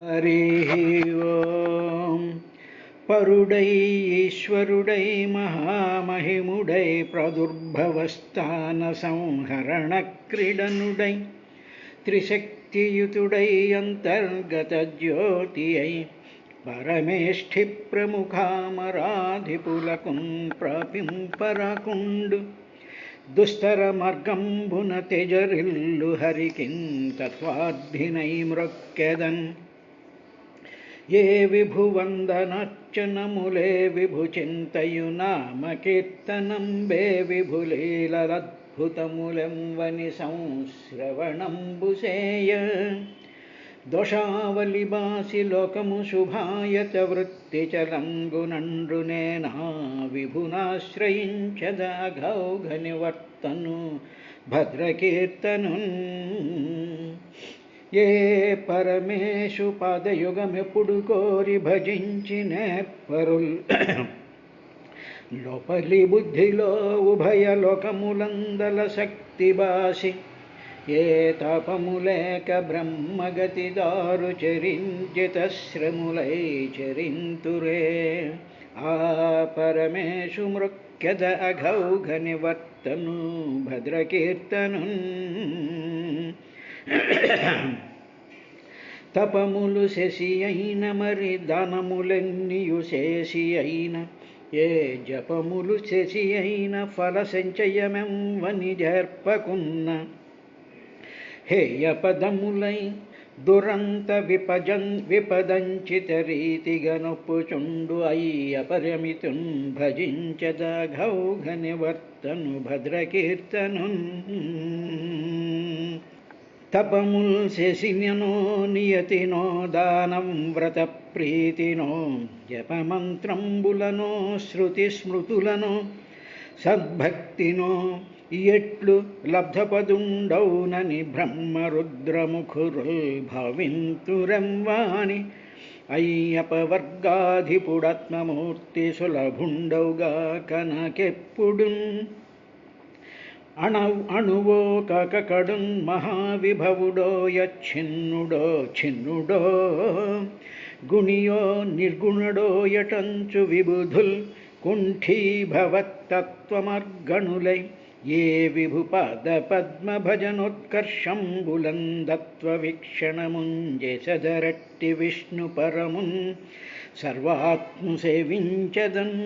హరి ఓం. పరుడై ఈశ్వరుడై మహామహిముడై ప్రదుర్భవస్థాన సంహరణ క్రీడనుడై త్రిశక్తియుతుడై అంతర్గత జ్యోతి అయి పరమేష్ఠి ప్రముఖామరాధిపులకున్ ప్రాపింపరకుండు దుస్తర మార్గంబున తెజరిల్లు హరికిన్ తత్వార్థినై మ్రొక్కెదన్. ఏ విభువందనర్చనములే విభుచింతయు నామకీర్తనంబే విభులీలద్భుతములెంవని సంశ్రవణంబుసేయ దోషావలి బాసి లోకము శుభాయత వృత్తి చలంగునండ్రునేనా విభునాశ్రయించద అఘౌఘ నివర్తను భద్రకీర్తనున్. ఏ పరమేశు పాదయుగమెప్పుడు కోరి భజించినే పరుల్ లోపలి బుద్ధిలో ఉభయ లోకములందల శక్తి బాసి ఏ తాపములేక బ్రహ్మగతి దారు చరించిత శ్రములై చరింతురే ఆ పరమేశు మృక్యద అఘౌఘ నివర్తను భద్రకీర్తను. తపములు శశి అయిన మరి దానములెన్నియు శేషి అయిన ఏ జపములు శశి అయిన ఫల సంచయమెంవని జర్పకున్న హేయ పదములై దురంత విపదంచిత రీతిగా నొప్పుచుండు అయ్య పరమితున్ భజించద ఘౌఘ నివర్తను భద్రకీర్తను. తపముల్ శశినో నియతినో దానం వ్రత ప్రీతినో జపమంత్రంబులనో శృతి స్మృతులనో సద్భక్తినో ఎట్లు లబ్ధపదుండౌనని బ్రహ్మరుద్రముఖురుల్ భావింతురంవాణి అయ్యపవర్గాధిపుడాత్మమూర్తి సులభుండౌగా కనకెప్పుడు అణువో కకడున్ మహావిభవుడో యచ్చిన్నుడో చిన్నుడో గుణియో నిర్గుణుడో యటంచు విబుధుల్ కుంఠీభవత్తత్వమర్గణులై ఏ విభుపాద పద్మ భజనోత్కర్షంబులం దత్వ వీక్షణముంజెసదరట్టి విష్ణు పరమున్ సర్వాత్ము సేవించదన్.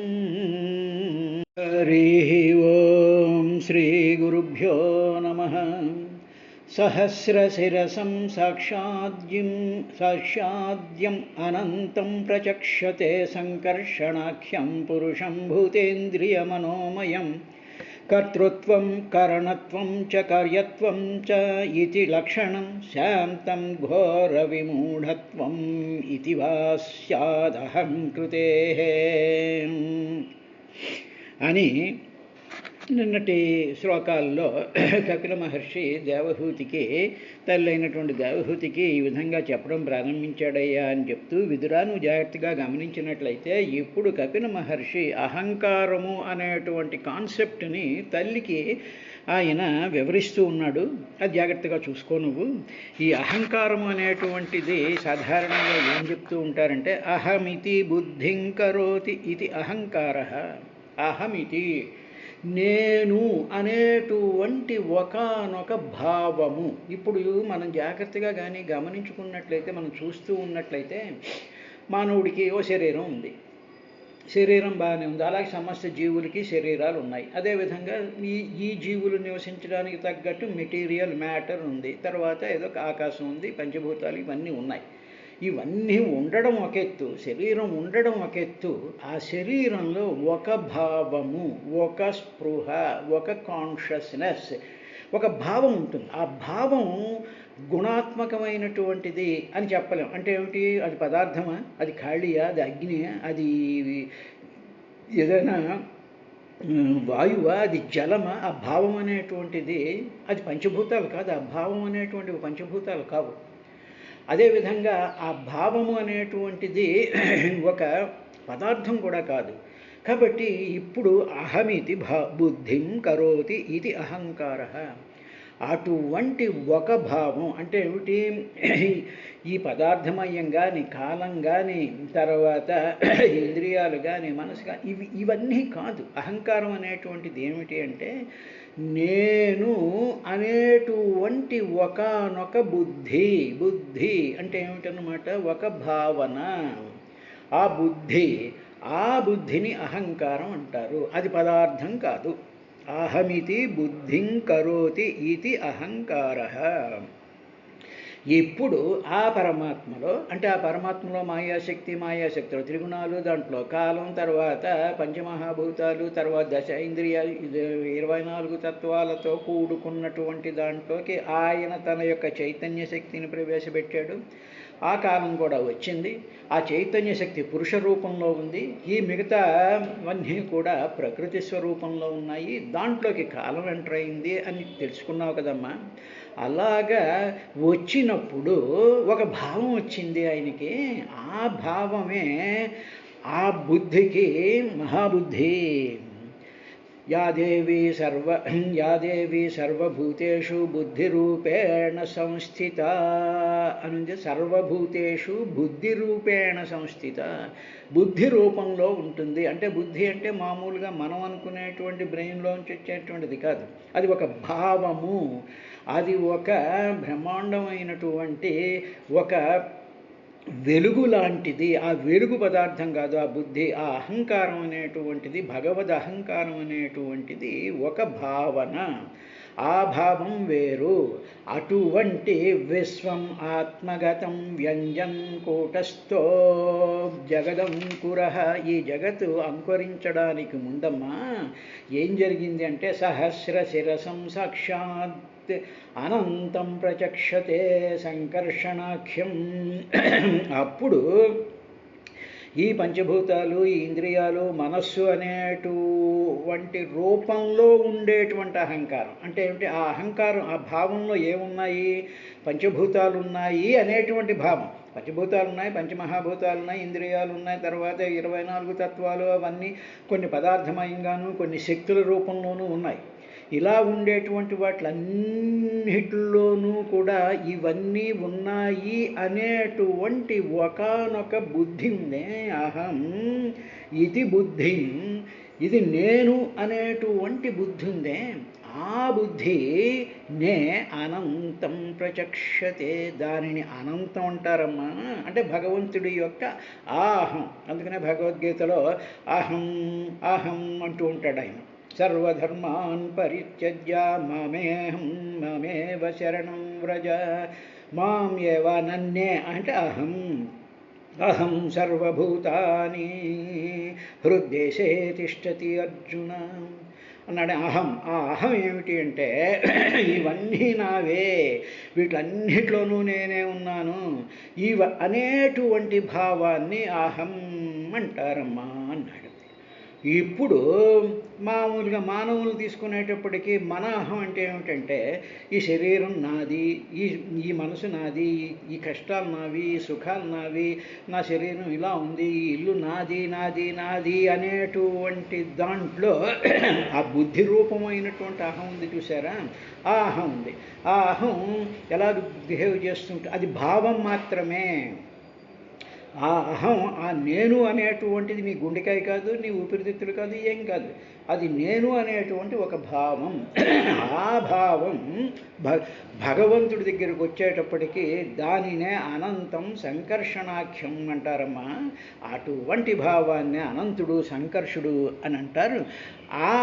హరి ఓం. శ్రీ గురుభ్యో నమః. సహస్రశిరసం సాక్షాద్యం అనంతం ప్రచక్షతే సంకర్షణాఖ్యం పురుషం భూతేంద్రియమనోమయం కర్తృత్వం కరణత్వం చ కార్యత్వం చ ఇతి లక్షణం శాంతం ఘోర విమూఢత్వం ఇతి వా స్యాదహం కృతేః అని నిన్నటి శ్లోకాల్లో కపిల మహర్షి దేవహూతికి తల్లైనటువంటి దేవహూతికి ఈ విధంగా చెప్పడం ప్రారంభించాడయ్యా అని చెప్తూ, విదురాను జాగ్రత్తగా గమనించినట్లయితే ఇప్పుడు కపిల మహర్షి అహంకారము అనేటువంటి కాన్సెప్ట్ని తల్లికి ఆయన వివరిస్తూ ఉన్నాడు. అది జాగ్రత్తగా చూసుకో నువ్వు. ఈ అహంకారము అనేటువంటిది సాధారణంగా ఏం చెప్తూ ఉంటారంటే అహమితి బుద్ధిం కరోతి ఇది అహంకార. అహమితి నేను అనేటువంటి ఒకానొక భావము. ఇప్పుడు మనం జాగ్రత్తగా కానీ గమనించుకున్నట్లయితే, మనం చూస్తూ ఉన్నట్లయితే మానవుడికి ఓ శరీరం ఉంది, శరీరం బాగానే ఉంది. అలాగే సమస్త జీవులకి శరీరాలు ఉన్నాయి. అదేవిధంగా ఈ జీవులు నివసించడానికి తగ్గట్టు మెటీరియల్ మ్యాటర్ ఉంది. తర్వాత ఏదో ఆకాశం ఉంది, పంచభూతాలు ఇవన్నీ ఉన్నాయి. ఇవన్నీ ఉండడం ఒక ఎత్తు, శరీరం ఉండడం ఒక ఎత్తు. ఆ శరీరంలో ఒక భావము, ఒక స్పృహ, ఒక కాన్షియస్నెస్, ఒక భావం ఉంటుంది. ఆ భావం గుణాత్మకమైనటువంటిది అని చెప్పలేం. అంటే ఏమిటి? అది పదార్థమా, అది ఖాళీయా, అది అగ్నియా, అది ఏదైనా వాయువా, అది జలమా? ఆ భావం అనేటువంటిది అది పంచభూతాలు కాదు. ఆ భావం అనేటువంటివి పంచభూతాలు కావు. అదేవిధంగా ఆ భావము అనేటువంటిది ఒక పదార్థం కూడా కాదు. కాబట్టి ఇప్పుడు అహమితి బుద్ధిం కరోతి ఇది అహంకార. అటువంటి ఒక భావం అంటే ఏమిటి? ఈ పదార్థమయం కానీ, కాలం కానీ, తర్వాత ఇంద్రియాలు కానీ, మనసు కానీ, ఇవన్నీ కాదు. అహంకారం అనేటువంటిది ఏమిటి అంటే నేను అనేటువంటి ఒకానొక బుద్ధి. బుద్ధి అంటే ఏమిటన్నమాట? ఒక భావన. ఆ బుద్ధిని అహంకారం అంటారు. అది పదార్థం కాదు. అహమితి బుద్ధిం కరోతి ఇది అహంకారః. ఇప్పుడు ఆ పరమాత్మలో అంటే ఆ పరమాత్మలో మాయాశక్తులు త్రిగుణాలు, దాంట్లో కాలం, తర్వాత పంచమహాభూతాలు, తర్వాత దశ ఇంద్రియాలు, 24 తత్వాలతో కూడుకున్నటువంటి దాంట్లోకి ఆయన తన యొక్క చైతన్య శక్తిని ప్రవేశపెట్టాడు. ఆ కాలం కూడా వచ్చింది. ఆ చైతన్య శక్తి పురుష రూపంలో ఉంది. ఈ మిగతావన్నీ కూడా ప్రకృతి స్వరూపంలో ఉన్నాయి. దాంట్లోకి కాలం ఎంటర్ అయింది అని తెలుసుకున్నావు కదమ్మా. అలాగా వచ్చినప్పుడు ఒక భావం వచ్చింది ఆయనకి. ఆ భావమే ఆ బుద్ధికి మహాబుద్ధి. యా దేవి సర్వభూతేషు బుద్ధిరూపేణ సంస్థిత అని. సర్వభూతేషు బుద్ధిరూపేణ సంస్థిత. బుద్ధి రూపంలో ఉంటుంది. అంటే బుద్ధి అంటే మామూలుగా మనం అనుకునేటువంటి బ్రెయిన్లోంచి వచ్చేటువంటిది కాదు. అది ఒక భావము. అది ఒక బ్రహ్మాండమైనటువంటి ఒక వెలుగు లాంటిది. ఆ వెలుగు పదార్థం కాదు ఆ బుద్ధి. ఆ అహంకారం అనేటువంటిది, భగవద్ అహంకారం అనేటువంటిది ఒక భావన. ఆ భావం వేరు. అటువంటి విశ్వం ఆత్మగతం వ్యంజన్ కూటస్థో జగదంకురః. ఈ జగత్తు అంకురించడానికి ముందమ్మా ఏం జరిగింది అంటే సహస్ర శిరసం సాక్షాత్ అనంతం ప్రచక్షతే సంకర్షణాఖ్యం. అప్పుడు ఈ పంచభూతాలు, ఈ ఇంద్రియాలు, మనస్సు అనేటువంటి రూపంలో ఉండేటువంటి అహంకారం అంటే ఏమిటి? ఆ అహంకారం, ఆ భావంలో ఏమున్నాయి? పంచభూతాలు ఉన్నాయి అనేటువంటి భావం. పంచభూతాలు ఉన్నాయి, పంచమహాభూతాలు ఉన్నాయి, ఇంద్రియాలు ఉన్నాయి, తర్వాత 24 తత్వాలు, అవన్నీ కొన్ని పదార్థమయంగాను కొన్ని శక్తుల రూపంలోనూ ఉన్నాయి. ఇలా ఉండేటువంటి వాటిలన్నిటిలోనూ కూడా ఇవన్నీ ఉన్నాయి అనేటువంటి ఒకానొక బుద్ధి ఉందే. అహం ఇది బుద్ధి, ఇది నేను అనేటువంటి బుద్ధి ఉందే. ఆ బుద్ధి నే అనంతం ప్రచక్షతే. దానిని అనంతం అంటారమ్మా. అంటే భగవంతుడి యొక్క ఆహం. అందుకనే భగవద్గీతలో అహం అహం అంటూ ఉంటాడు ఆయన. సర్వధర్మాన్ పరిత్యజ్య మామేవ శరణం వ్రజ. మాం ఏవ నన్నే అంటే అహం. అహం సర్వభూతాని హృద్దేశే తిష్టతి అర్జున అన్నాడు. అహం. ఆ అహం ఏమిటి అంటే ఇవన్నీ నావే, వీటన్నిటిలోనూ నేనే ఉన్నాను అనేటువంటి భావాన్ని అహం అంటారమ్మా అన్నాడు. ఇప్పుడు మామూలుగా మానవులు తీసుకునేటప్పటికీ మన అహం అంటే ఏమిటంటే ఈ శరీరం నాది, ఈ మనసు నాది, ఈ కష్టాలు నావి, ఈ సుఖాలు నావి, నా శరీరం ఇలా ఉంది, ఈ ఇల్లు నాది నాది నాది అనేటువంటి దాంట్లో ఆ బుద్ధి రూపమైనటువంటి అహం ఉంది చూసారా? ఆ అహం ఉంది. ఆ అహం ఎలా బిహేవ్ చేస్తుంటే అది భావం మాత్రమే. ఆ అహం, ఆ నేను అనేటువంటిది నీ గుండెకాయ కాదు, నీ ఊపిరితిత్తులు కాదు, ఏం కాదు. అది నేను అనేటువంటి ఒక భావం. ఆ భావం భగవంతుడి దగ్గరికి వచ్చేటప్పటికీ దానినే అనంతం సంకర్షణాఖ్యం అంటారమ్మా. అటువంటి భావాన్ని అనంతుడు, సంకర్షుడు అని అంటారు. ఆ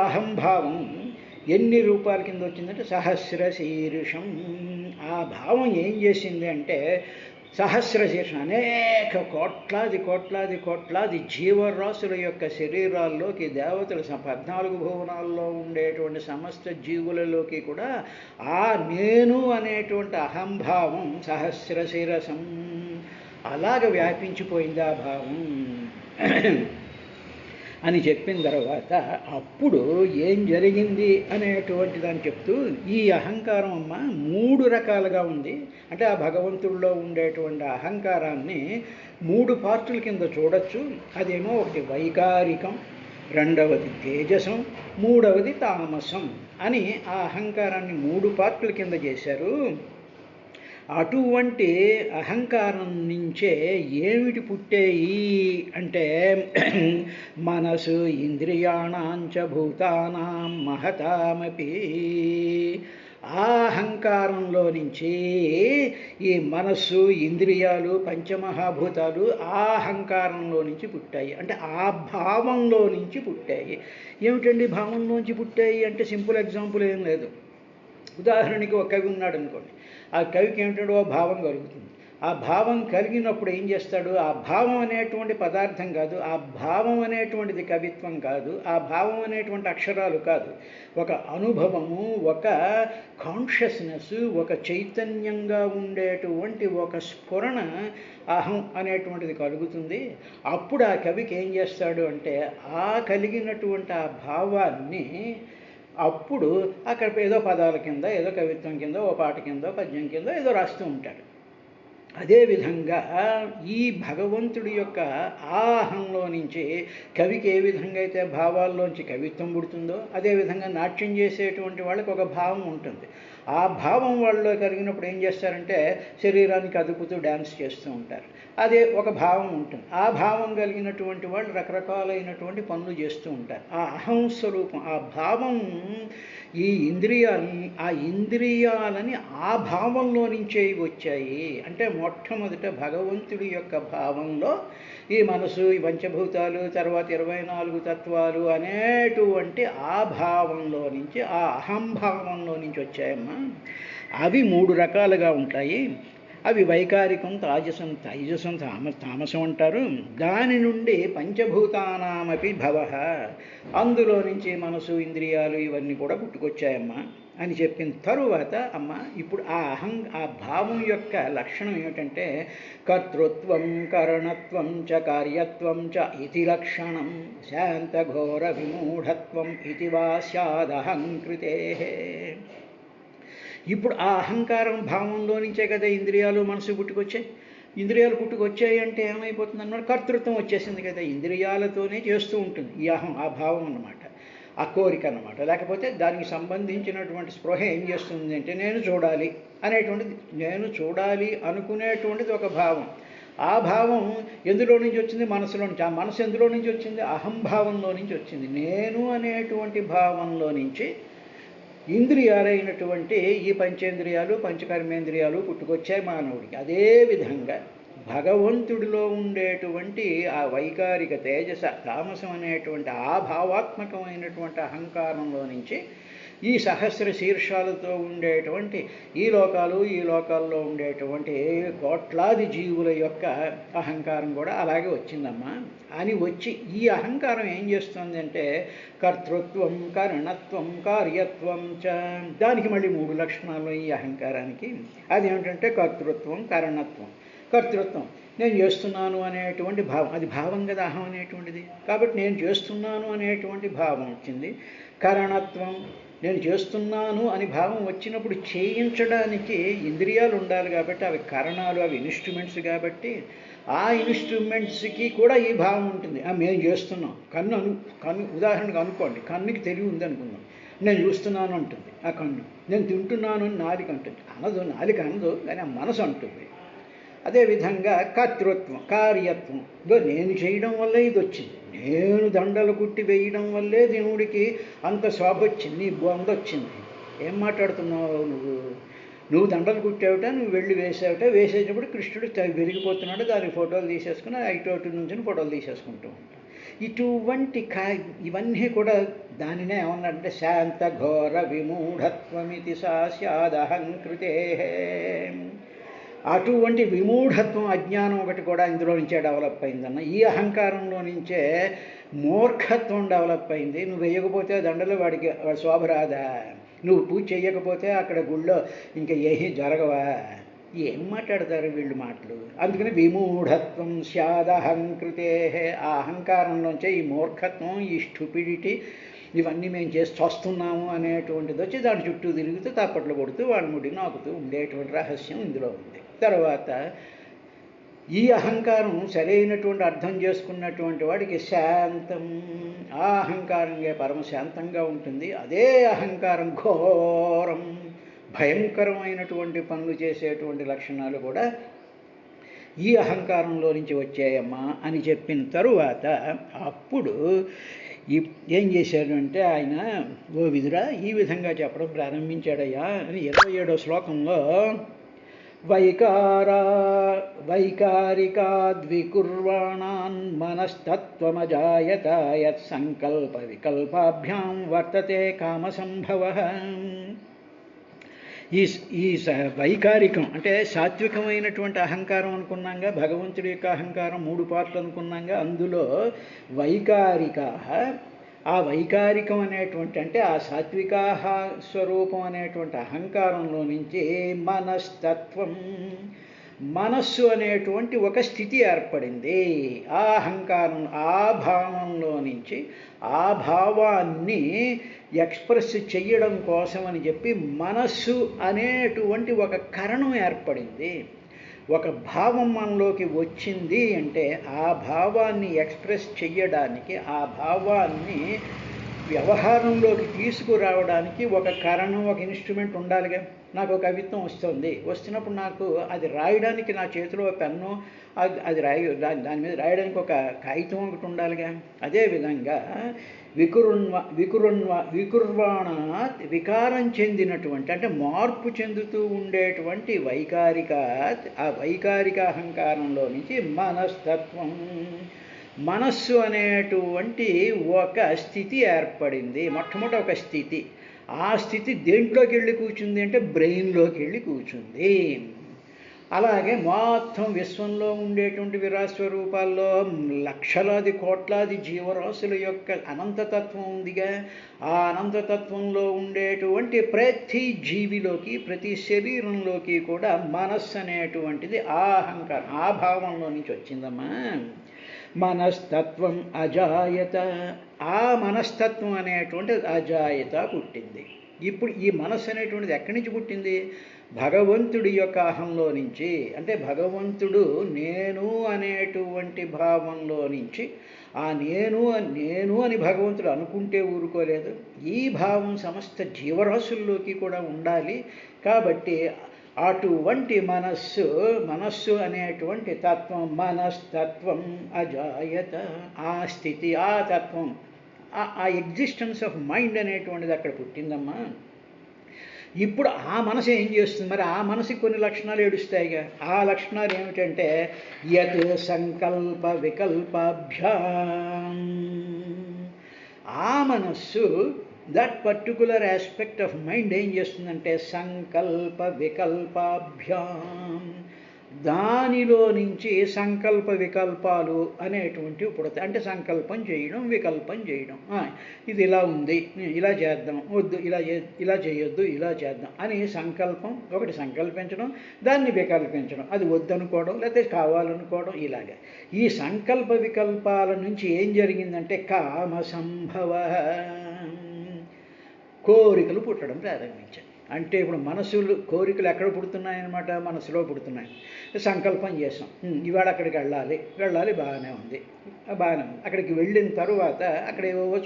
అహంభావం ఎన్ని రూపాల కింద వచ్చిందంటే సహస్ర శీర్షం. ఆ భావం ఏం చేసింది అంటే సహస్రశీర్షం అనేక కోట్లాది జీవరాశుల యొక్క శరీరాల్లోకి, దేవతల 14 భువనాల్లో ఉండేటువంటి సమస్త జీవులలోకి కూడా ఆ నేను అనేటువంటి అహంభావం సహస్రశిరసం అలాగ వ్యాపించిపోయింది ఆ భావం అని చెప్పిన తర్వాత అప్పుడు ఏం జరిగింది అనేటువంటి దాన్ని చెప్తూ ఈ అహంకారం అమ్మ 3 రకాలుగా ఉంది. అంటే ఆ భగవంతుడిలో ఉండేటువంటి అహంకారాన్ని 3 పార్టుల కింద చూడొచ్చు. అదేమో ఒకటి వైకారికం, రెండవది తేజసం, మూడవది తామసం. అని ఆ అహంకారాన్ని 3 పార్టుల కింద చేశారు. అటువంటి అహంకారం నుంచే ఏమిటి పుట్టేయి అంటే మనసు ఇంద్రియాణాంచ భూతానాం మహతామపి. ఆ అహంకారంలో నుంచి ఈ మనస్సు ఇంద్రియాలు పంచమహాభూతాలు ఆ అహంకారంలో నుంచి పుట్టాయి, అంటే ఆ భావంలో నుంచి పుట్టాయి. ఏమిటండి భావంలోంచి పుట్టాయి అంటే సింపుల్ ఎగ్జాంపుల్ ఏం లేదు. ఉదాహరణకి ఒక కవి ఉన్నాడు అనుకోండి, ఆ కవికి ఏమిటో భావం కలుగుతుంది. ఆ భావం కలిగినప్పుడు ఏం చేస్తాడు? ఆ భావం అనేటువంటి పదార్థం కాదు, ఆ భావం అనేటువంటిది కవిత్వం కాదు, ఆ భావం అనేటువంటి అక్షరాలు కాదు, ఒక అనుభవము, ఒక కాన్షియస్నెస్, ఒక చైతన్యంగా ఉండేటువంటి ఒక స్ఫురణ అహం అనేటువంటిది కలుగుతుంది. అప్పుడు ఆ కవికి ఏం చేస్తాడు అంటే ఆ కలిగినటువంటి ఆ భావాన్ని అప్పుడు అక్కడ ఏదో పదాల కింద, ఏదో కవిత్వం కింద, ఓ పాట కింద, పద్యం కింద ఏదో రాస్తూ ఉంటాడు. అదేవిధంగా ఈ భగవంతుడి యొక్క ఆహంలో నుంచి కవికి ఏ విధంగా అయితే భావాల్లోంచి కవిత్వం పుడుతుందో అదేవిధంగా నాట్యం చేసేటువంటి వాళ్ళకి ఒక భావం ఉంటుంది. ఆ భావం వాళ్ళలో కలిగినప్పుడు ఏం చేస్తారంటే శరీరానికి అదుపుతూ డ్యాన్స్ చేస్తూ ఉంటారు. అదే ఒక భావం ఉంటుంది. ఆ భావం కలిగినటువంటి వాళ్ళు రకరకాలైనటువంటి పనులు చేస్తూ ఉంటారు. ఆ అహం స్వరూపం, ఆ భావం ఈ ఇంద్రియాలని ఆ భావంలో నుంచే వచ్చాయి. అంటే మొట్టమొదట భగవంతుడి యొక్క భావంలో ఈ మనసు, ఈ పంచభూతాలు, తర్వాత 24 తత్వాలు అనేటువంటి ఆ భావంలో నుంచి, ఆ అహంభావంలో నుంచి వచ్చాయమ్మా. అవి 3 రకాలుగా ఉంటాయి. అవి వైకారికం, తైజసం, తామసం అంటారు. దాని నుండి పంచభూతానామపి భవః, అందులో నుంచి మనసు, ఇంద్రియాలు ఇవన్నీ కూడా పుట్టుకొచ్చాయమ్మా అని చెప్పిన తరువాత అమ్మ ఇప్పుడు ఆ భావం యొక్క లక్షణం ఏమిటంటే కర్తృత్వం కరణత్వం చ కార్యత్వం చ ఇతి లక్షణం శాంతఘోర విమూఢత్వం ఇతి వా స్యాదహంకృతే. ఇప్పుడు ఆ అహంకారం భావంలో నుంచే కదా ఇంద్రియాలు మనసు పుట్టుకొచ్చాయి. ఇంద్రియాలు పుట్టుకొచ్చాయి అంటే ఏమైపోతుంది అన్నమాట, కర్తృత్వం వచ్చేసింది కదా, ఇంద్రియాలతోనే చేస్తూ ఉంటుంది ఈ అహం, ఆ భావం అన్నమాట, ఆ కోరిక అన్నమాట. లేకపోతే దానికి సంబంధించినటువంటి స్పృహ ఏం చేస్తుంది అంటే నేను చూడాలి అనేటువంటిది, నేను చూడాలి అనుకునేటువంటిది ఒక భావం. ఆ భావం ఎందులో నుంచి వచ్చింది? మనసులో నుంచి. ఆ మనసు ఎందులో నుంచి వచ్చింది? అహంభావంలో నుంచి వచ్చింది. నేను అనేటువంటి భావంలో నుంచి ఇంద్రియాలైనటువంటి ఈ పంచేంద్రియాలు, పంచకర్మేంద్రియాలు పుట్టుకొచ్చాయి మానవుడికి. అదేవిధంగా భగవంతుడిలో ఉండేటువంటి ఆ వైకారిక తేజస, తామసం అనేటువంటి ఆ భావాత్మకమైనటువంటి అహంకారంలో నుంచి ఈ సహస్ర శీర్షాలతో ఉండేటువంటి ఈ లోకాల్లో ఉండేటువంటి కోట్లాది జీవుల యొక్క అహంకారం కూడా అలాగే వచ్చిందమ్మా. అని వచ్చి ఈ అహంకారం ఏం చేస్తుంది అంటే కర్తృత్వం, కరణత్వం, కార్యత్వం చ, దానికి మళ్ళీ 3 లక్షణాలు ఈ అహంకారానికి. అదేమిటంటే కర్తృత్వం, కరణత్వం. కర్తృత్వం నేను చేస్తున్నాను అనేటువంటి భావం, అది భావం కదా అహం అనేటువంటిది, కాబట్టి నేను చేస్తున్నాను అనేటువంటి భావం వచ్చింది. కరణత్వం, నేను చేస్తున్నాను అని భావం వచ్చినప్పుడు చేయించడానికి ఇంద్రియాలు ఉండాలి కాబట్టి అవి కరణాలు, అవి ఇన్స్ట్రుమెంట్స్ కాబట్టి ఆ ఇన్స్ట్రుమెంట్స్కి కూడా ఈ భావం ఉంటుంది. మేము చేస్తున్నాం. కన్ను ఉదాహరణకు అనుకోండి, కన్నుకి తెలివి ఉంది అనుకుందాం, నేను చూస్తున్నాను అంటుంది ఆ కన్ను. నేను తింటున్నాను అని నాలుక అంటుంది, నాలుక అనదు కానీ ఆ మనసు అంటుంది. అదేవిధంగా కర్తృత్వం, కార్యత్వం, నేను చేయడం వల్లే ఇది వచ్చింది, నేను దండలు కుట్టి వేయడం వల్లే దేవుడికి అంత శోభ వచ్చింది, నీ బొందొచ్చింది. ఏం మాట్లాడుతున్నావు నువ్వు దండలు కుట్టావుట, నువ్వు వెళ్ళి వేసావుట, వేసేటప్పుడు కృష్ణుడు వెలిగిపోతున్నాడు, దానికి ఫోటోలు తీసేసుకుని ఇటు నుంచి ఫోటోలు తీసేసుకుంటూ ఉంటాం. ఇటువంటి ఇవన్నీ కూడా దానినే ఏమన్నాడంటే శాంత ఘోర విమూఢత్వమితి సా స్యాదహంకృతే. అటువంటి విమూఢత్వం, అజ్ఞానం ఒకటి కూడా ఇందులో నుంచే డెవలప్ అయిందన్న. ఈ అహంకారంలో నుంచే మూర్ఖత్వం డెవలప్ అయింది. నువ్వు వేయకపోతే దండలు వాడి శోభ రాదా, నువ్వు పూజ చేయకపోతే అక్కడ గుళ్ళో ఇంకా ఏమీ జరగవా, ఏం మాట్లాడతారు వీళ్ళు మాటలు. అందుకని విమూఢత్వం స్యాదహంకృతే, ఆ అహంకారంలోంచే ఈ మూర్ఖత్వం, ఈ స్టూపిడిటీ, ఇవన్నీ మేము చేసి చూస్తున్నాము అనేటువంటిది వచ్చి దాని చుట్టూ తిరుగుతూ తప్పట్లు కొడుతూ వాళ్ళ ముడి నాకుతూ ఉండేటువంటి రహస్యం ఇందులో ఉంది. తర్వాత ఈ అహంకారం సరైనటువంటి అర్థం చేసుకున్నటువంటి వాడికి శాంతం, ఆ అహంకారంగా పరమశాంతంగా ఉంటుంది. అదే అహంకారం ఘోరం, భయంకరమైనటువంటి పనులు చేసేటువంటి లక్షణాలు కూడా ఈ అహంకారంలో నుంచి వచ్చాయమ్మా అని చెప్పిన తరువాత అప్పుడు ఏం చేశాడు అంటే ఆయన, ఓ విదురా ఈ విధంగా చెప్పడం ప్రారంభించాడయ్యా అని 27వ శ్లోకంలో వైకారికాద్వికుర్వాణాన్ మనస్తత్వమజాయత యత్సంకల్ప వికల్పాభ్యాం వర్తతే కామసంభవః. ఈ వైకారికం అంటే సాత్వికమైనటువంటి అహంకారం అనుకున్నాగా, భగవంతుడి యొక్క అహంకారం 3 పార్ట్లు అనుకున్నాగా, అందులో వైకారిక, ఆ వైకారికం అనేటువంటి అంటే ఆ సాత్వికాహ స్వరూపం అనేటువంటి అహంకారంలో నుంచి మనస్తత్వం, మనస్సు అనేటువంటి ఒక స్థితి ఏర్పడింది. ఆ అహంకారం, ఆ భావంలో నుంచి ఆ భావాన్ని ఎక్స్ప్రెస్ చెయ్యడం కోసం అని చెప్పి మనస్సు అనేటువంటి ఒక కరణం ఏర్పడింది. ఒక భావం మనలోకి వచ్చింది అంటే ఆ భావాన్ని ఎక్స్ప్రెస్ చెయ్యడానికి, ఆ భావాన్ని వ్యవహారంలోకి తీసుకురావడానికి ఒక కారణం, ఒక ఇన్స్ట్రుమెంట్ ఉండాలిగా. నాకు ఒక కవిత్వం వస్తున్నప్పుడు నాకు అది రాయడానికి నా చేతిలో పెన్ను, అది దాని మీద రాయడానికి ఒక కాగితం ఒకటి ఉండాలిగా. అదేవిధంగా వికుర్వాణాత్ వికారం చెందినటువంటి అంటే మార్పు చెందుతూ ఉండేటువంటి ఆ వైకారిక అహంకారంలో నుంచి మనస్తత్వం, మనస్సు అనేటువంటి ఒక స్థితి ఏర్పడింది. మొట్టమొదటి ఒక స్థితి. ఆ స్థితి దేంట్లోకి వెళ్ళి కూర్చుంది అంటే బ్రెయిన్లోకి వెళ్ళి కూర్చుంది. అలాగే మొత్తం విశ్వంలో ఉండేటువంటి విరాస్వరూపాల్లో లక్షలాది కోట్లాది జీవరాశుల యొక్క అనంతతత్వం ఉందిగా. ఆ అనంతతత్వంలో ఉండేటువంటి ప్రతి జీవిలోకి, ప్రతి శరీరంలోకి కూడా మనస్సు అనేటువంటిది ఆ అహంకారం, ఆ భావంలో నుంచి వచ్చిందమ్మా. మనస్తత్వం అజాయత, ఆ మనస్తత్వం అనేటువంటిది అజాయత పుట్టింది. ఇప్పుడు ఈ మనస్సు అనేటువంటిది ఎక్కడి నుంచి పుట్టింది? భగవంతుడి యొక్క అహంలో నుంచి. అంటే భగవంతుడు నేను అనేటువంటి భావంలో నుంచి, ఆ నేను అని భగవంతుడు అనుకుంటే ఊరుకోలేదు. ఈ భావం సమస్త జీవరాశుల్లోకి కూడా ఉండాలి. కాబట్టి అటువంటి మనస్సు అనేటువంటి తత్వం, మనస్తత్వం అజాయత, ఆ స్థితి, ఆ తత్వం, ఆ ఎగ్జిస్టెన్స్ ఆఫ్ మైండ్ అనేటువంటిది అక్కడ పుట్టిందమ్మా. ఇప్పుడు ఆ మనసు ఏం చేస్తుంది? మరి ఆ మనసుకి కొన్ని లక్షణాలు ఏడుస్తాయిగా. ఆ లక్షణాలు ఏమిటంటే యత్ సంకల్ప వికల్పాభ్యాం, ఆ మనస్సు, that particular aspect of mind ఏం చేస్తుందంటే సంకల్ప వికల్పాభ్యాం, దానిలో నుంచి సంకల్ప వికల్పాలు అనేటువంటివి పుడతాయి. అంటే సంకల్పం చేయడం, వికల్పం చేయడం. ఇది ఇలా ఉంది, ఇలా చేద్దాం, వద్దు ఇలా చేయొద్దు, ఇలా చేద్దాం అని ఒకటి సంకల్పించడం, దాన్ని వికల్పించడం, అది వద్దనుకోవడం లేకపోతే కావాలనుకోవడం. ఇలాగే ఈ సంకల్ప వికల్పాల నుంచి ఏం జరిగిందంటే కామ సంభవ, కోరికలు పుట్టడం ప్రారంభించాయి. అంటే ఇప్పుడు కోరికలు ఎక్కడ పుడుతున్నాయన్నమాట? మనసులో పుడుతున్నాయి. సంకల్పం చేసాం, ఇవాళ అక్కడికి వెళ్ళాలి, బాగానే ఉంది. అక్కడికి వెళ్ళిన తరువాత అక్కడ ఏవో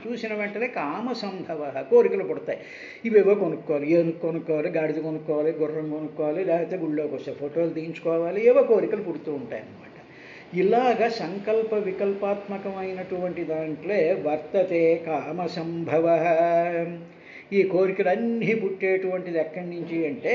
చూసిన వెంటనే కామ సంభవ, కోరికలు పుడతాయి. ఇవేవో కొనుక్కోవాలి, కొనుక్కోవాలి, గాడిద కొనుక్కోవాలి, గుర్రం కొనుక్కోవాలి, లేకపోతే గుళ్ళోకి వస్తే ఫోటోలు తీయించుకోవాలి, ఏవో కోరికలు పుడుతూ ఉంటాయి అన్నమాట. ఇలాగా సంకల్ప వికల్పాత్మకమైనటువంటి దాంట్లో వర్తతే కామ సంభవ. ఈ కోరికలన్నీ పుట్టేటువంటిది ఎక్కడి నుంచి అంటే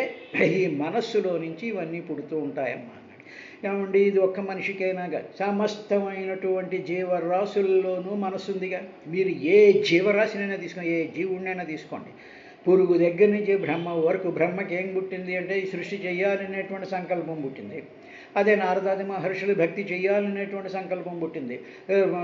ఈ మనస్సులో నుంచి ఇవన్నీ పుడుతూ ఉంటాయమ్మా అన్నాడు. ఏమండి, ఇది ఒక్క మనిషికైనాగా సమస్తమైనటువంటి జీవరాశుల్లోనూ మనస్సు ఉందిగా. మీరు ఏ జీవరాశినైనా తీసుకోండి, ఏ జీవుడినైనా తీసుకోండి, పురుగు దగ్గర నుంచి బ్రహ్మ వరకు. బ్రహ్మకి ఏం పుట్టింది అంటే ఈ సృష్టి చెయ్యాలనేటువంటి సంకల్పం పుట్టింది. అదే నారదాది మహర్షులు భక్తి చేయాలనేటువంటి సంకల్పం పుట్టింది.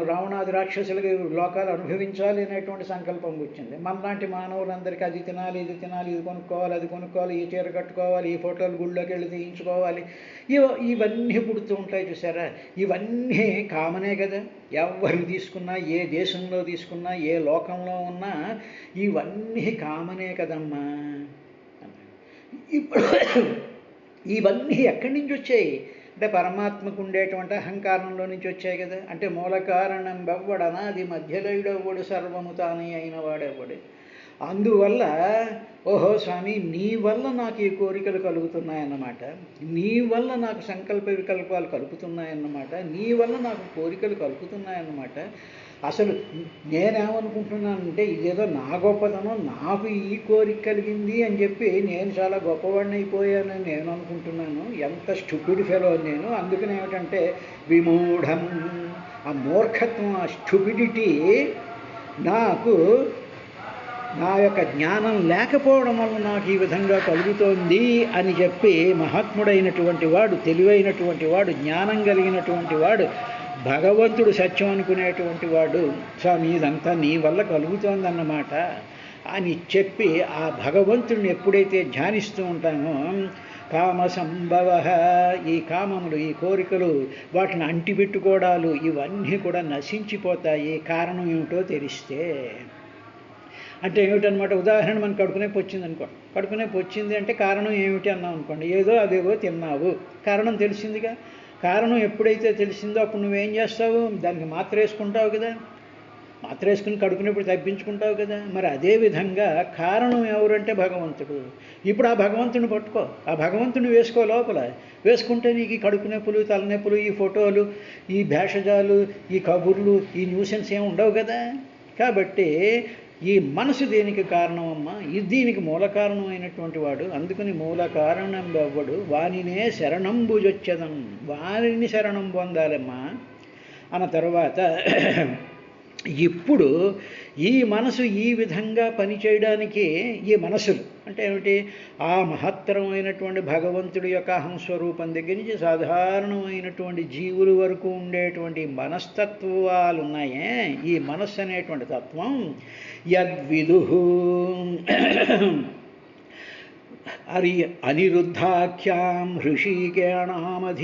రావణాది రాక్షసులకి లోకాలు అనుభవించాలి అనేటువంటి సంకల్పం పుట్టింది. మనలాంటి మానవులందరికీ అది తినాలి, ఇది తినాలి, ఇది కొనుక్కోవాలి, అది కొనుక్కోవాలి, ఈ చీర కట్టుకోవాలి, ఈ ఫోటోలు గుళ్ళోకి వెళ్ళి తీయించుకోవాలి, ఇవన్నీ పుడుతూ ఉంటాయి. చూసారా? ఇవన్నీ కామనే కదా. ఎవరు తీసుకున్నా, ఏ దేశంలో తీసుకున్నా, ఏ లోకంలో ఉన్నా ఇవన్నీ కామనే కదమ్మా. ఇప్పుడు ఇవన్నీ ఎక్కడి నుంచి వచ్చాయి? అంటే పరమాత్మకు ఉండేటువంటి అహంకారంలో నుంచి వచ్చాయి కదా. అంటే మూల కారణం బవ్వడనాది మధ్యలయుడవ్వడు సర్వము తానే అయిన వాడెవ్వడు. అందువల్ల ఓహో స్వామి, నీ వల్ల నాకు ఈ కోరికలు కలుగుతున్నాయన్నమాట, నీ వల్ల నాకు సంకల్ప వికల్పాలు కలుగుతున్నాయన్నమాట, నీ వల్ల నాకు కోరికలు కలుగుతున్నాయన్నమాట. అసలు నేనేమనుకుంటున్నానంటే ఇదేదో నా గొప్పతనం, నాకు ఈ కోరిక కలిగింది అని చెప్పి నేను చాలా గొప్పవాడిని అయిపోయానని నేను అనుకుంటున్నాను. ఎంత స్టూపిడ్ ఫెలో నేను. అందుకని ఏమిటంటే విమూఢం, ఆ మూర్ఖత్వం, ఆ స్టూపిడిటీ నాకు నా యొక్క జ్ఞానం లేకపోవడం వల్ల నాకు ఈ విధంగా కలుగుతోంది అని చెప్పి మహాత్ముడైనటువంటి వాడు, తెలివైనటువంటి వాడు, జ్ఞానం కలిగినటువంటి వాడు, భగవంతుడు సత్యం అనుకునేటువంటి వాడు, స్వామి ఇదంతా నీ వల్ల కలుగుతోందన్నమాట అని చెప్పి ఆ భగవంతుడిని ఎప్పుడైతే ధ్యానిస్తూ ఉంటామో కామ సంభవ, ఈ కామములు, ఈ కోరికలు, వాటిని అంటిపెట్టుకోవడాలు ఇవన్నీ కూడా నశించిపోతాయి. కారణం ఏమిటో తెలిస్తే. అంటే ఏమిటనమాట, ఉదాహరణ మనకు కడుపు నొప్పి వచ్చింది అనుకోండి. కడుపు నొప్పి వచ్చింది అంటే కారణం ఏమిటి అన్నాం అనుకోండి. ఏదో అదేదో తిన్నావు, కారణం తెలిసిందిగా. కారణం ఎప్పుడైతే తెలిసిందో అప్పుడు నువ్వేం చేస్తావు, దానికి మాత్ర వేసుకుంటావు కదా, మాత్ర వేసుకుని కడుపు నొప్పి తప్పించుకుంటావు కదా. మరి అదేవిధంగా కారణం ఎవరంటే భగవంతుడు. ఇప్పుడు ఆ భగవంతుని పట్టుకో, ఆ భగవంతుని వేసుకో లోపల. వేసుకుంటే నీకు ఈ కడుపు నొప్పులు, తలనొప్పులు, ఈ ఫోటోలు, ఈ భేషజాలు, ఈ కబుర్లు, ఈ న్యూసెన్స్ ఏమి ఉండవు కదా. కాబట్టి ఈ మనసు దేనికి కారణమమ్మా, దీనికి మూల కారణమైనటువంటి వాడు. అందుకని మూల కారణం అవ్వడు వానినే శరణంబుజొచ్చదం, వారిని శరణం పొందాలమ్మా అన్న తర్వాత ఇప్పుడు ఈ మనసు ఈ విధంగా పనిచేయడానికి, ఈ మనసులు అంటే ఏమిటి, ఆ మహత్తరమైనటువంటి భగవంతుడి యొక్క అహంస్వరూపం దగ్గర నుంచి సాధారణమైనటువంటి జీవుల వరకు ఉండేటువంటి మనస్తత్వాలు ఉన్నాయే, ఈ మనస్సు అనేటువంటి తత్వం యద్విదు అనిరుద్ధాఖ్యాం హృషీకేణామధీశ్వరం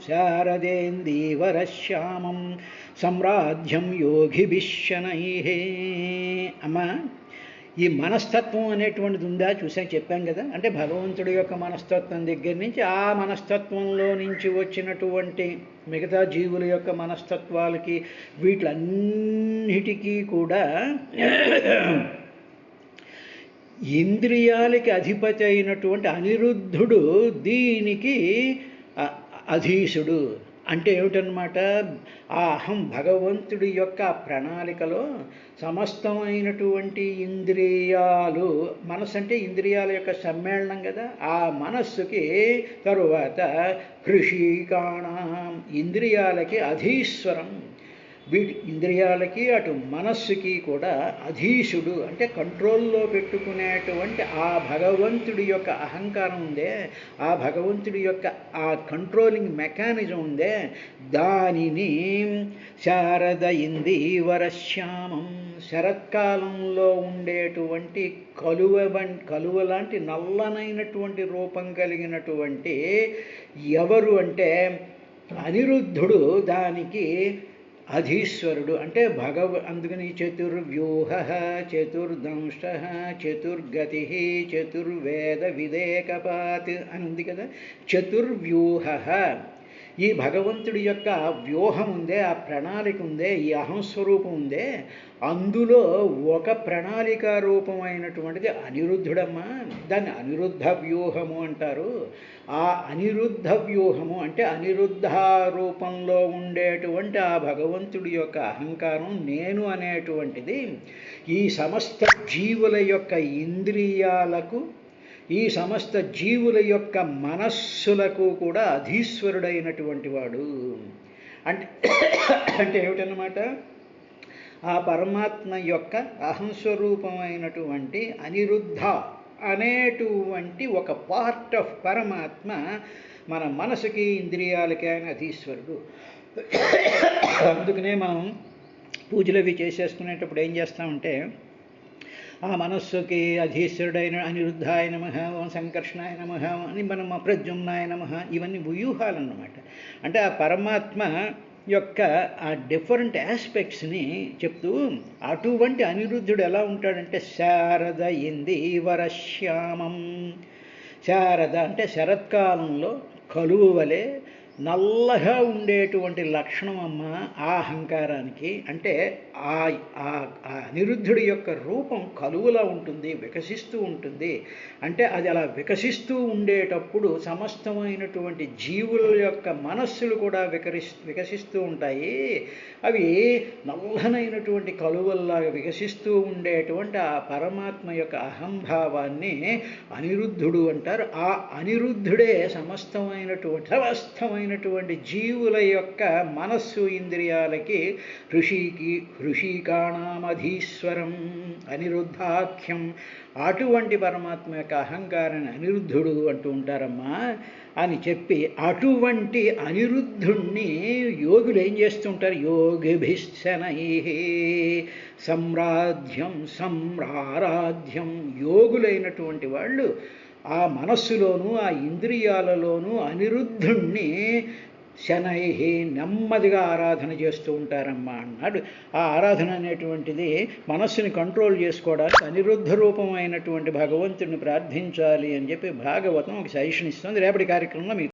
శారదేందీవరశ్యామం సమ్రాజ్యం యోగిభిశనై. అమ్మా, ఈ మనస్తత్వం అనేటువంటిది ఉందా చూసాను, చెప్పాం కదా. అంటే భగవంతుడి యొక్క మనస్తత్వం దగ్గర నుంచి ఆ మనస్తత్వంలో నుంచి వచ్చినటువంటి మిగతా జీవుల యొక్క మనస్తత్వాలకి, వీటిలన్నిటికీ కూడా ఇంద్రియాలకి అధిపతి అయినటువంటి అనిరుద్ధుడు దీనికి అధీశుడు. అంటే ఏమిటనమాట, ఆ అహం భగవంతుడి యొక్క ప్రణాళికలో సమస్తమైనటువంటి ఇంద్రియాలు, మనస్సు అంటే ఇంద్రియాల యొక్క సమ్మేళనం కదా, ఆ మనస్సుకి తరువాత హృషీకాణం, ఇంద్రియాలకి అధీశ్వరం, వీటి ఇంద్రియాలకి అటు మనస్సుకి కూడా అధీశుడు. అంటే కంట్రోల్లో పెట్టుకునేటువంటి ఆ భగవంతుడి యొక్క అహంకారం ఉందే, ఆ భగవంతుడి యొక్క ఆ కంట్రోలింగ్ మెకానిజం ఉందే, దానిని శారద ఇందీవరశ్యామం, శరత్కాలంలో ఉండేటువంటి కలువ లాంటి నల్లనైనటువంటి రూపం కలిగినటువంటి ఎవరు అంటే అనిరుద్ధుడు, దానికి అధీశ్వరుడు. అంటే అందుకని చతుర్వ్యూహ చతుర్దంష్ట చతుర్గతి చతుర్వేద విదేకపాత్ అని ఉంది కదా. చతుర్వ్యూహ, ఈ భగవంతుడి యొక్క వ్యూహం ఉందే, ఆ ప్రణాళిక ఉందే, ఈ అహంస్వరూపం ఉందే, అందులో ఒక ప్రణాళిక రూపమైనటువంటిది అనిరుద్ధుడమ్మా. దాన్ని అనిరుద్ధ వ్యూహము అంటారు. ఆ అనిరుద్ధ వ్యూహము అంటే అనిరుద్ధ రూపంలో ఉండేటువంటి ఆ భగవంతుడి యొక్క అహంకారం నేను అనేటువంటిది ఈ సమస్త జీవుల యొక్క ఇంద్రియాలకు, ఈ సమస్త జీవుల యొక్క మనస్సులకు కూడా అధీశ్వరుడైనటువంటి వాడు. అంటే ఏమిటన్నమాట, ఆ పరమాత్మ యొక్క అహంస్వరూపమైనటువంటి అనిరుద్ధ అనేటువంటి ఒక పార్ట్ ఆఫ్ పరమాత్మ మన మనసుకి, ఇంద్రియాలకి ఆయన అధీశ్వరుడు. అందుకనే మనం పూజలు అవి చేసేసుకునేటప్పుడు ఏం చేస్తామంటే, ఆ మనస్సుకి అధీశ్వరుడైన అనిరుద్ధాయ నమః, ఓం సంకర్షణాయ నమః అని మనం ప్రద్యుమ్నాయ నమః, ఇవన్నీ వ్యూహాలన్నమాట. అంటే ఆ పరమాత్మ యొక్క ఆ డిఫరెంట్ ఆస్పెక్ట్స్ని చెప్తూ, అటువంటి అనిరుద్ధుడు ఎలా ఉంటాడంటే శారద ఇందీవరశ్యామం. శారద అంటే శరత్కాలంలో కలువు వలె నల్లగా ఉండేటువంటి లక్షణం అమ్మ ఆ అహంకారానికి. అంటే ఆ ఆ ఆ అనిరుద్ధుడి యొక్క రూపం కలువులా ఉంటుంది, వికసిస్తూ ఉంటుంది. అంటే అది అలా వికసిస్తూ ఉండేటప్పుడు సమస్తమైనటువంటి జీవుల యొక్క మనస్సులు కూడా వికసిస్తూ ఉంటాయి. అవి నల్లనైనటువంటి కలువల్లాగా వికసిస్తూ ఉండేటువంటి ఆ పరమాత్మ యొక్క అహంభావాన్ని అనిరుద్ధుడు అంటారు. ఆ అనిరుద్ధుడే సమస్తమైనటువంటి జీవుల యొక్క మనస్సు ఇంద్రియాలకి హృషీకాణామధీశ్వరం అనిరుద్ధాఖ్యం. అటువంటి పరమాత్మ యొక్క అహంకారాన్ని అనిరుద్ధుడు అంటూ ఉంటారమ్మా అని చెప్పి, అటువంటి అనిరుద్ధుణ్ణి యోగులు ఏం చేస్తుంటారు? యోగిభిశ్చనై సంరాధ్యం సంరారాధ్యం. యోగులైనటువంటి వాళ్ళు ఆ మనస్సులోనూ ఆ ఇంద్రియాలలోనూ అనిరుద్ధుణ్ణి శనై నెమ్మదిగా ఆరాధన చేస్తూ ఉంటారమ్మా అన్నాడు. ఆ ఆరాధన అనేటువంటిది మనస్సుని కంట్రోల్ చేసుకోవడానికి అనిరుద్ధ రూపమైనటువంటి భగవంతుడిని ప్రార్థించాలి అని చెప్పి భాగవతం ఒక సజెషన్ ఇస్తుంది. రేపటి కార్యక్రమంలో మీకు